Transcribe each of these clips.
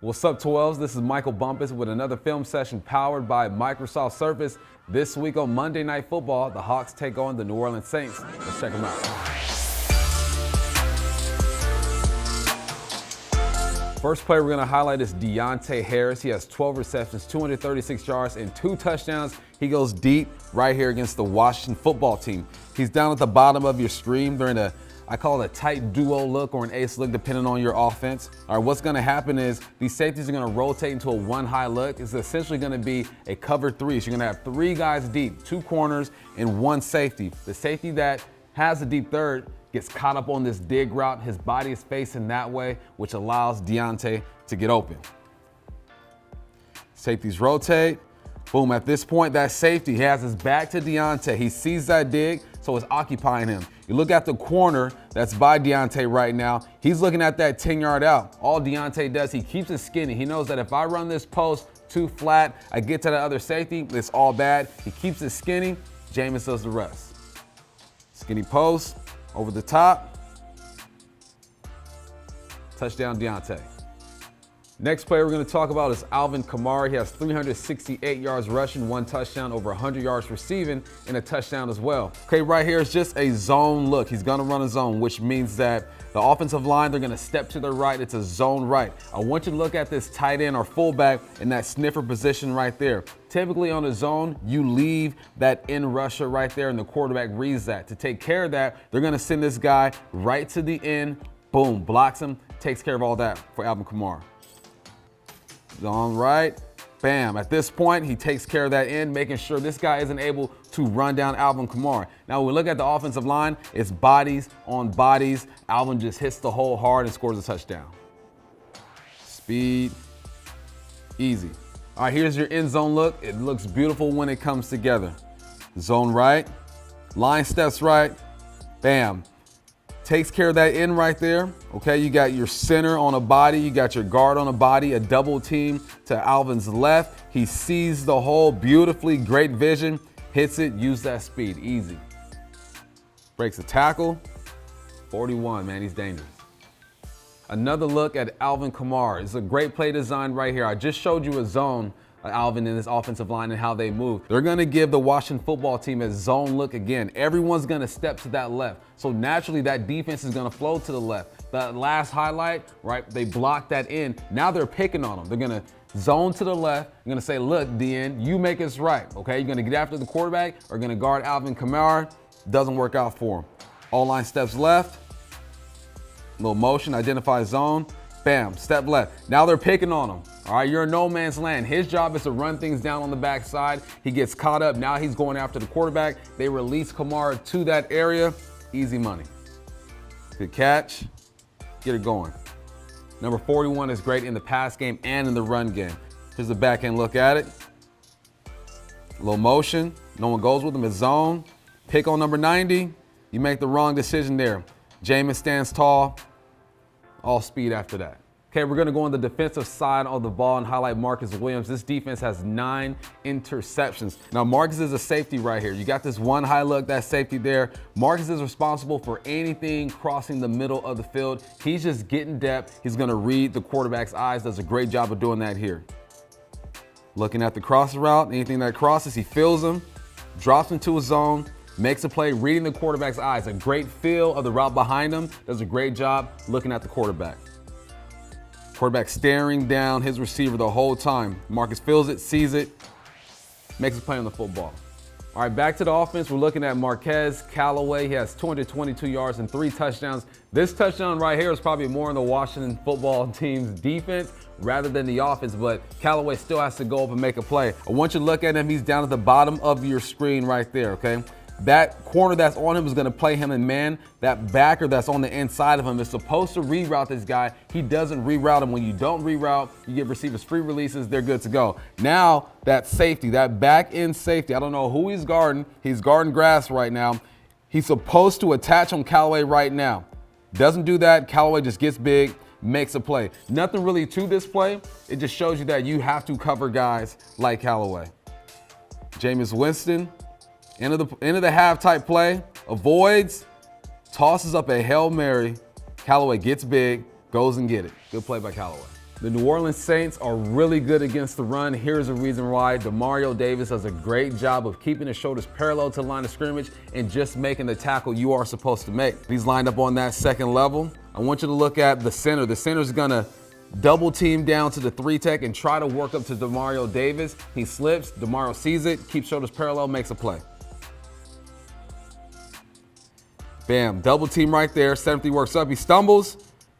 What's up, 12s? This is Michael Bumpus with another film session powered by Microsoft Surface. This week on Monday Night Football, the Hawks take on the New Orleans Saints. Let's check them out. First player we're going to highlight is Deontay Harris. He has 12 receptions, 236 yards, and 2 touchdowns. He goes deep right here against the Washington football team. He's down at the bottom of your stream. They're in I call it a tight duo look or an ace look, depending on your offense. All right, what's going to happen is these safeties are going to rotate into a one high look. It's essentially going to be a cover 3. So you're going to have 3 guys deep, 2 corners, and 1 safety. The safety that has a deep third gets caught up on this dig route. His body is facing that way, which allows Deontay to get open. Safeties rotate. Boom, at this point, that safety, he has his back to Deontay. He sees that dig, so it's occupying him. You look at the corner that's by Deontay right now. He's looking at that 10-yard out. All Deontay does, he keeps it skinny. He knows that if I run this post too flat, I get to the other safety, it's all bad. He keeps it skinny. Jameis does the rest. Skinny post, over the top. Touchdown, Deontay. Next player we're going to talk about is Alvin Kamara. He has 368 yards rushing, 1 touchdown, over 100 yards receiving, and a touchdown as well. Okay, right here is just a zone look. He's going to run a zone, which means that the offensive line, they're going to step to their right. It's a zone right. I want you to look at this tight end or fullback in that sniffer position right there. Typically on a zone, you leave that end rusher right there, and the quarterback reads that. To take care of that, they're going to send this guy right to the end. Boom, blocks him, takes care of all that for Alvin Kamara. Zone right, bam. At this point, he takes care of that end, making sure this guy isn't able to run down Alvin Kamara. Now, when we look at the offensive line, it's bodies on bodies. Alvin just hits the hole hard and scores a touchdown. Speed, easy. All right, here's your end zone look. It looks beautiful when it comes together. Zone right, line steps right, bam. Takes care of that end right there. Okay, you got your center on a body, you got your guard on a body, a double team to Alvin's left. He sees the hole beautifully, great vision, hits it, use that speed, easy. Breaks a tackle, 41, man, he's dangerous. Another look at Alvin Kamara. It's a great play design right here. I just showed you a zone, Alvin and his offensive line and how they move. They're going to give the Washington football team a zone look again. Everyone's going to step to that left. So naturally, that defense is going to flow to the left. That last highlight, right, they blocked that in. Now they're picking on them. They're going to zone to the left. You're going to say, look, DN, you make us right, okay? You're going to get after the quarterback or going to guard Alvin Kamara. Doesn't work out for him. All line steps left. Little motion, identify zone. Bam, step left. Now they're picking on him. All right, you're in no man's land. His job is to run things down on the backside. He gets caught up. Now he's going after the quarterback. They release Kamara to that area. Easy money. Good catch. Get it going. Number 41 is great in the pass game and in the run game. Here's the back end look at it. Little motion. No one goes with him. It's zone. Pick on number 90. You make the wrong decision there. Jameis stands tall. All speed after that. Okay, we're going to go on the defensive side of the ball and highlight Marcus Williams. This defense has 9 interceptions. Now, Marcus is a safety right here. You got this one high look, that safety there. Marcus is responsible for anything crossing the middle of the field. He's just getting depth. He's going to read the quarterback's eyes. Does a great job of doing that here. Looking at the cross route, anything that crosses, he feels them, drops into a zone, makes a play, reading the quarterback's eyes. A great feel of the route behind him. Does a great job looking at the quarterback. Quarterback staring down his receiver the whole time. Marcus feels it, sees it, makes a play on the football. All right, back to the offense. We're looking at Marquez Callaway. He has 222 yards and 3 touchdowns. This touchdown right here is probably more in the Washington football team's defense rather than the offense, but Callaway still has to go up and make a play. I want you to look at him. He's down at the bottom of your screen right there, okay? That corner that's on him is going to play him in man. That backer that's on the inside of him is supposed to reroute this guy. He doesn't reroute him. When you don't reroute, you give receivers free releases. They're good to go. Now, that safety, that back end safety, I don't know who he's guarding. He's guarding grass right now. He's supposed to attach on Callaway right now. Doesn't do that. Callaway just gets big, makes a play. Nothing really to this play. It just shows you that you have to cover guys like Callaway. Jameis Winston. End of the half type play, avoids, tosses up a Hail Mary. Callaway gets big, goes and get it. Good play by Callaway. The New Orleans Saints are really good against the run. Here's a reason why. Demario Davis does a great job of keeping his shoulders parallel to the line of scrimmage and just making the tackle you are supposed to make. He's lined up on that second level. I want you to look at the center. The center's gonna double team down to the 3-tech and try to work up to Demario Davis. He slips, Demario sees it, keeps shoulders parallel, makes a play. Bam, double team right there. 7-3 works up, he stumbles.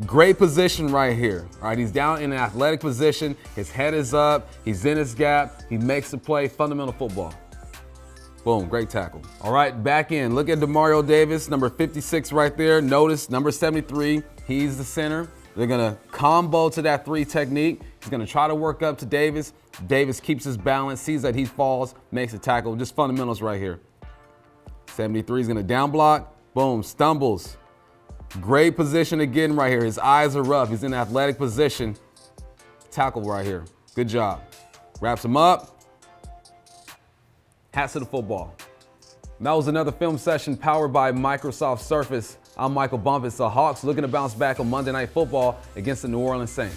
Great position right here. All right, he's down in an athletic position. His head is up. He's in his gap. He makes the play. Fundamental football. Boom, great tackle. All right, back in. Look at Demario Davis, number 56 right there. Notice number 73, he's the center. They're gonna combo to that 3 technique. He's gonna try to work up to Davis. Davis keeps his balance, sees that he falls, makes a tackle. Just fundamentals right here. 73 is gonna down block. Boom, stumbles. Great position again right here. His eyes are up. He's in athletic position. Tackle right here. Good job. Wraps him up. Hats to the football. And that was another film session powered by Microsoft Surface. I'm Michael Bumpus. The Hawks looking to bounce back on Monday Night Football against the New Orleans Saints.